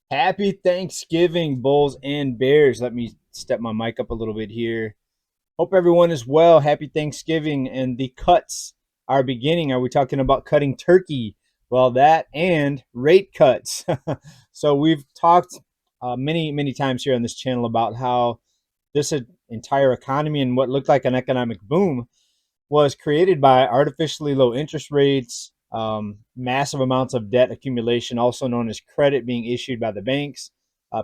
Happy Thanksgiving, Bulls and Bears. Let me step my mic up a little bit here. Hope everyone is well. Happy Thanksgiving. And the cuts are beginning. Are we talking about cutting turkey? Well, that and rate cuts. So we've talked many times here on this channel about how this entire economy and what looked like an economic boom was created by artificially low interest rates, massive amounts of debt accumulation, also known as credit being issued by the banks,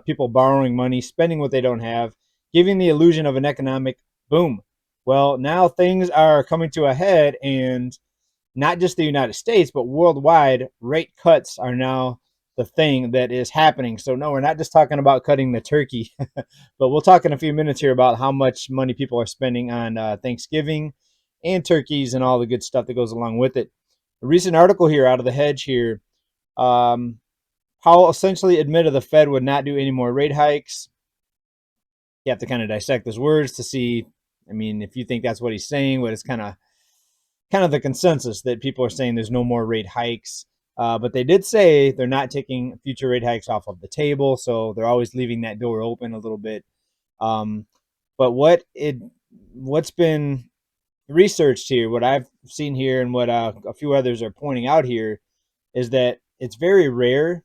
people borrowing money, spending what they don't have, giving the illusion of an economic boom. Well, now things are coming to a head, and not just the United States, but worldwide, rate cuts are now the thing that is happening. So, no, we're not just talking about cutting the turkey, but we'll talk in a few minutes here about how much money people are spending on Thanksgiving and turkeys and all the good stuff that goes along with it. A recent article here out of the Hedge here, um, Powell essentially admitted the Fed would not do any more rate hikes. You have to kind of dissect his words to see. I mean, if you think that's what he's saying, but it's kind of the consensus that people are saying there's no more rate hikes. But they did say they're not taking future rate hikes off of the table, so they're always leaving that door open a little bit. Um, but what's been researched here, what I've seen here, and what a few others are pointing out here, is that it's very rare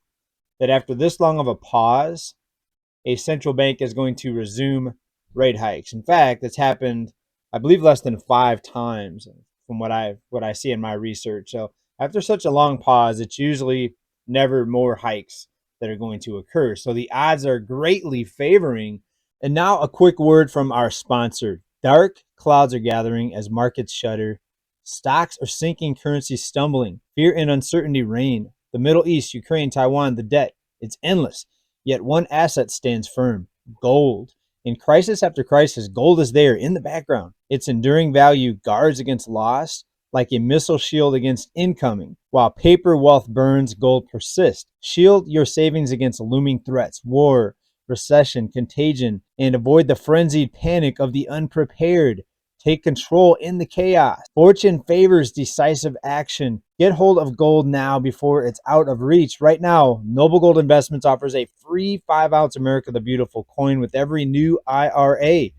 that after this long of a pause, a central bank is going to resume rate hikes. In fact, it's happened, I believe, less than 5 times from what I see in my research. So after such a long pause, it's usually never more hikes that are going to occur. So the odds are greatly favoring. And now a quick word from our sponsor. Dark clouds are gathering as markets shudder. Stocks are sinking, currencies stumbling. Fear and uncertainty reign. The Middle East, Ukraine, Taiwan, the debt, it's endless. Yet one asset stands firm: gold. In crisis after crisis, gold is there in the background. Its enduring value guards against loss like a missile shield against incoming. While paper wealth burns, gold persists. Shield your savings against looming threats: war, recession, contagion, and avoid the frenzied panic of the unprepared. Take control in the chaos. Fortune favors decisive action. Get hold of gold now before it's out of reach. Right now, Noble Gold Investments offers a free 5-ounce America the Beautiful coin with every new IRA.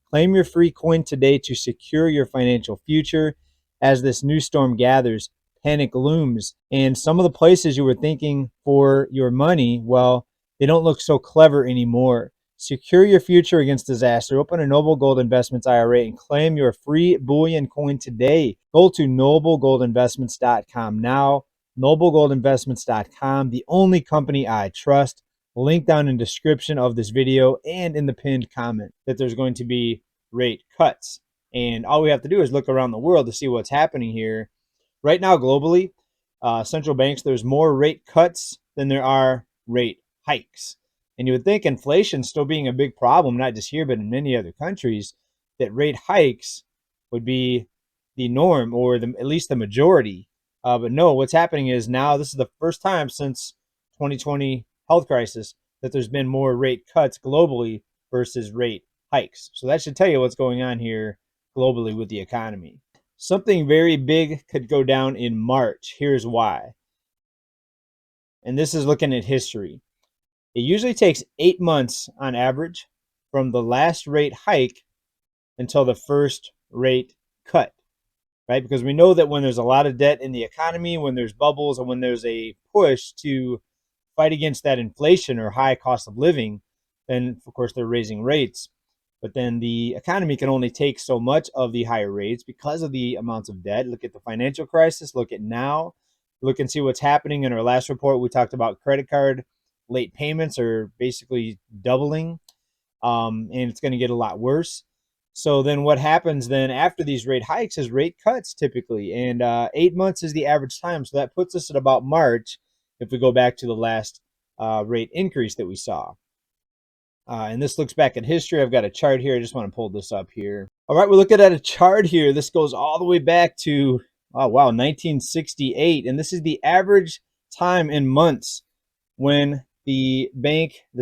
Claim your free coin today to secure your financial future. As this new storm gathers, panic looms, and some of the places you were thinking for your money, well, they don't look so clever anymore. Secure your future against disaster. Open a Noble Gold Investments IRA and claim your free bullion coin today. Go to noblegoldinvestments.com now. Noblegoldinvestments.com, the only company I trust. Link down in the description of this video and in the pinned comment that there's going to be rate cuts. And all we have to do is look around the world to see what's happening here. Right now, globally, central banks, there's more rate cuts than there are rate hikes. And you would think inflation still being a big problem, not just here, but in many other countries, that rate hikes would be the norm or at least the majority. But no, what's happening is now this is the first time since 2020 health crisis that there's been more rate cuts globally versus rate hikes. So that should tell you what's going on here globally with the economy. Something very big could go down in March. Here's why. And this is looking at history. It usually takes 8 months on average from the last rate hike until the first rate cut, right? Because we know that when there's a lot of debt in the economy, when there's bubbles, and when there's a push to fight against that inflation or high cost of living, then of course they're raising rates. But then the economy can only take so much of the higher rates because of the amounts of debt. Look at the financial crisis, look at now, look and see what's happening. In our last report, we talked about credit card late payments are basically doubling, and it's going to get a lot worse. So then what happens then after these rate hikes is rate cuts typically, and 8 months is the average time. So that puts us at about March if we go back to the last rate increase that we saw. And this looks back at history. I've got a chart here. I just want to pull this up here. All right, we're looking at a chart here. This goes all the way back to, oh, wow, 1968. And this is the average time in months when the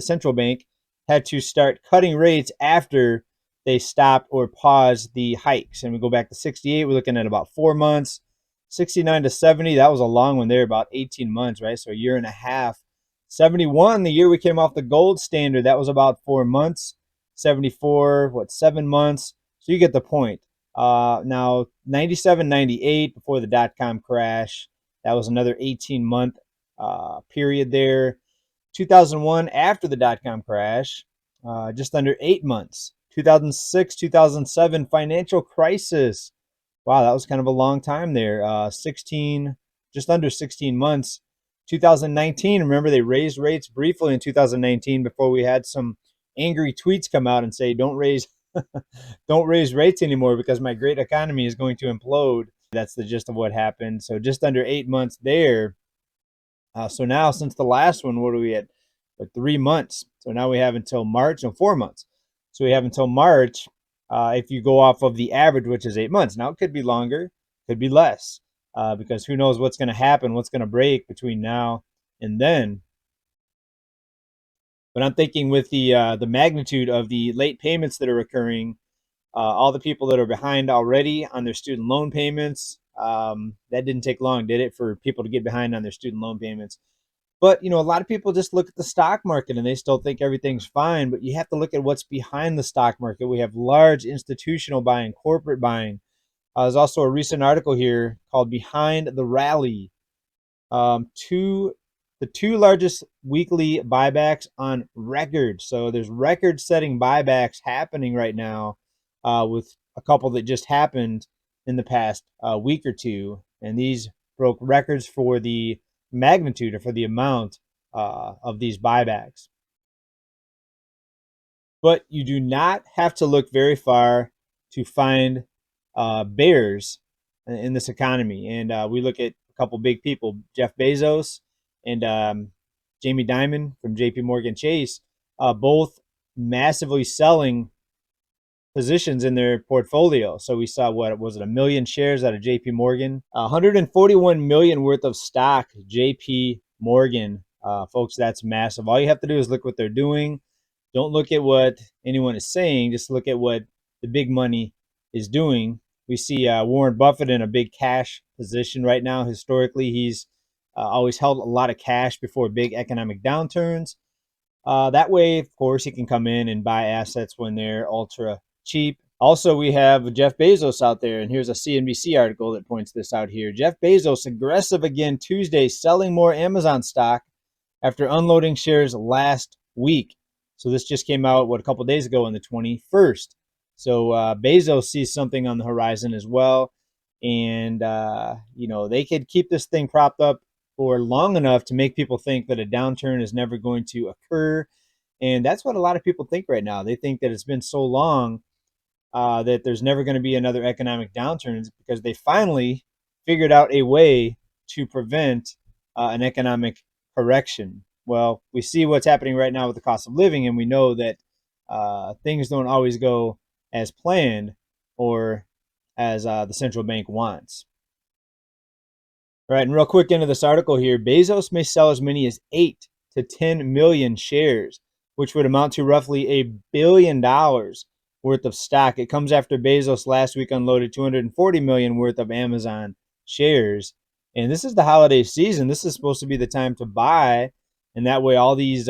central bank, had to start cutting rates after they stopped or paused the hikes. And we go back to 68, we're looking at about 4 months. 69 to 70, that was a long one there, about 18 months, right? So a year and a half. 71, the year we came off the gold standard, that was about 4 months. 74, 7 months? So you get the point. Now, 97, 98, before the dot-com crash, that was another 18-month period there. 2001, after the dot-com crash, just under 8 months. 2006, 2007, financial crisis. Wow, that was kind of a long time there. 16, just under 16 months. 2019, remember they raised rates briefly in 2019 before we had some angry tweets come out and say, don't raise don't raise rates anymore because my great economy is going to implode. That's the gist of what happened. So just under 8 months there. So now, since the last one, what are we at? 3 months. So now we have until March, no, 4 months. So we have until March if you go off of the average, which is 8 months. Now, it could be longer, could be less, because who knows what's going to happen, what's going to break between now and then. But I'm thinking with the magnitude of the late payments that are occurring, all the people that are behind already on their student loan payments, that didn't take long, did it, for people to get behind on their student loan payments? But, a lot of people just look at the stock market and they still think everything's fine. But you have to look at what's behind the stock market. We have large institutional buying, corporate buying. There's also a recent article here called Behind the Rally. The two largest weekly buybacks on record. So there's record-setting buybacks happening right now, with a couple that just happened in the past week or two. And these broke records for the magnitude or for the amount of these buybacks. But you do not have to look very far to find bears in this economy. And we look at a couple big people, Jeff Bezos and Jamie Dimon from JP Morgan Chase, both massively selling positions in their portfolio. So we saw, what was it, 1 million shares out of JP Morgan, 141 million worth of stock, JP Morgan. Folks, that's massive. All you have to do is look what they're doing. Don't look at what anyone is saying. Just look at what the big money is doing. We see Warren Buffett in a big cash position right now. Historically, he's always held a lot of cash before big economic downturns. That way, of course, he can come in and buy assets when they're ultra cheap. Also, we have Jeff Bezos out there, and here's a CNBC article that points this out here. Jeff Bezos aggressive again Tuesday, selling more Amazon stock after unloading shares last week. So this just came out, a couple days ago on the 21st. So Bezos sees something on the horizon as well. And, they could keep this thing propped up for long enough to make people think that a downturn is never going to occur. And that's what a lot of people think right now. They think that it's been so long that there's never going to be another economic downturn, because they finally figured out a way to prevent an economic correction. Well, we see what's happening right now with the cost of living, and we know that things don't always go as planned or as the central bank wants. All right, and real quick into this article here, Bezos may sell as many as 8 to 10 million shares, which would amount to roughly $1 billion worth of stock. It comes after Bezos last week unloaded 240 million worth of Amazon shares. And this is the holiday season. This is supposed to be the time to buy, and that way all these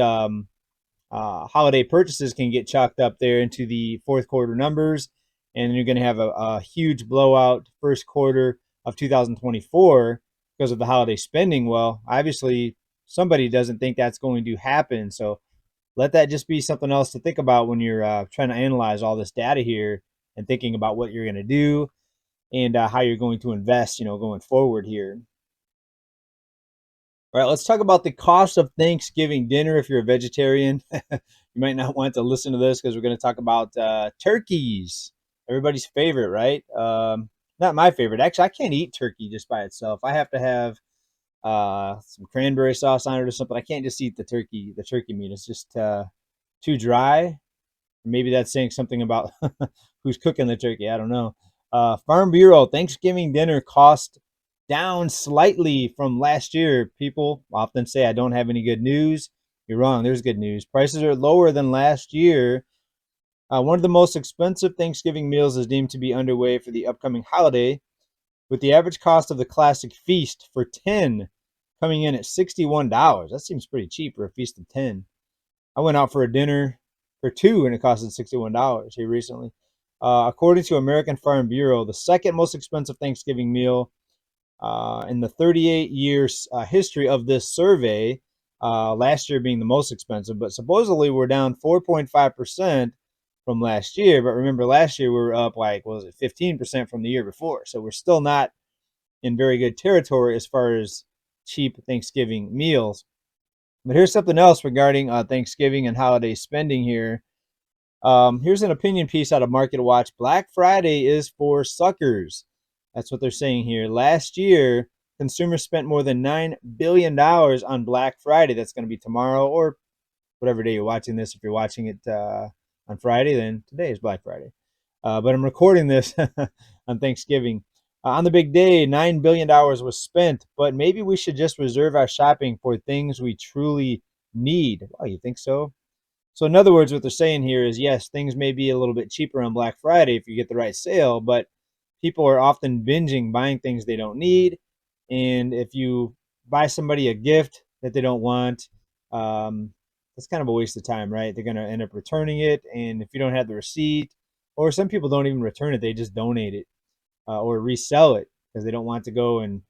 holiday purchases can get chalked up there into the fourth quarter numbers, and you're going to have a huge blowout first quarter of 2024 because of the holiday spending. Well, obviously somebody doesn't think that's going to happen, so let that just be something else to think about when you're trying to analyze all this data here and thinking about what you're going to do and how you're going to invest, going forward here. All right, let's talk about the cost of Thanksgiving dinner if you're a vegetarian. You might not want to listen to this because we're going to talk about turkeys. Everybody's favorite, right? Not my favorite. Actually, I can't eat turkey just by itself. I have to have some cranberry sauce on it or something. I can't just eat the turkey meat. It's just too dry. Maybe that's saying something about who's cooking the turkey. I don't know. Farm Bureau Thanksgiving dinner cost down slightly from last year. People often say I don't have any good news. You're wrong. There's good news. Prices are lower than last year. One of the most expensive Thanksgiving meals is deemed to be underway for the upcoming holiday, with the average cost of the classic feast for 10 coming in at $61. That seems pretty cheap for a feast of 10. I went out for a dinner for two and it costed $61 here recently. According to American Farm Bureau, the second most expensive Thanksgiving meal in the 38 years history of this survey, last year being the most expensive, but supposedly we're down 4.5% from last year. But remember, last year we were up like, what was it, 15% from the year before. So we're still not in very good territory as far as cheap Thanksgiving meals. But here's something else regarding Thanksgiving and holiday spending here. Here's an opinion piece out of Market Watch. Black Friday is for suckers. That's what they're saying here. Last year, consumers spent more than $9 billion on Black Friday. That's going to be tomorrow or whatever day you're watching this. If you're watching it on Friday, then today is Black Friday. But I'm recording this on Thanksgiving. On the big day, $9 billion was spent, but maybe we should just reserve our shopping for things we truly need. Oh, you think so? So in other words, what they're saying here is, yes, things may be a little bit cheaper on Black Friday if you get the right sale, but people are often binging, buying things they don't need. And if you buy somebody a gift that they don't want, that's kind of a waste of time, right? They're going to end up returning it. And if you don't have the receipt, or some people don't even return it, they just donate it or resell it because they don't want to go and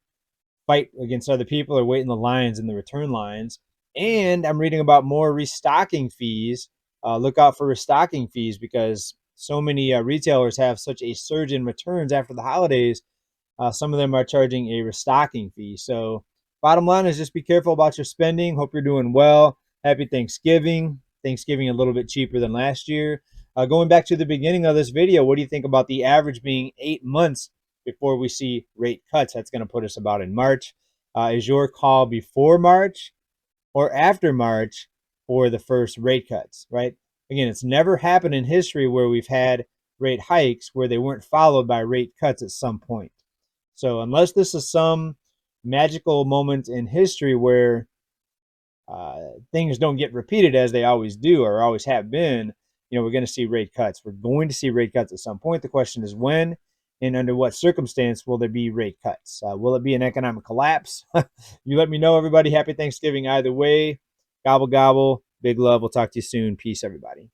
fight against other people or wait in the lines in the return lines. And I'm reading about more restocking fees. Look out for restocking fees because so many retailers have such a surge in returns after the holidays. Some of them are charging a restocking fee. So bottom line is just be careful about your spending. Hope you're doing well. Happy Thanksgiving. Thanksgiving a little bit cheaper than last year. Going back to the beginning of this video, what do you think about the average being 8 months before we see rate cuts? That's going to put us about in March. Is your call before March or after March for the first rate cuts, right? Again, it's never happened in history where we've had rate hikes where they weren't followed by rate cuts at some point. So unless this is some magical moment in history where things don't get repeated as they always do or always have been, we're going to see rate cuts. We're going to see rate cuts at some point. The question is when and under what circumstance will there be rate cuts? Will it be an economic collapse? You let me know, everybody. Happy Thanksgiving either way. Gobble, gobble. Big love. We'll talk to you soon. Peace, everybody.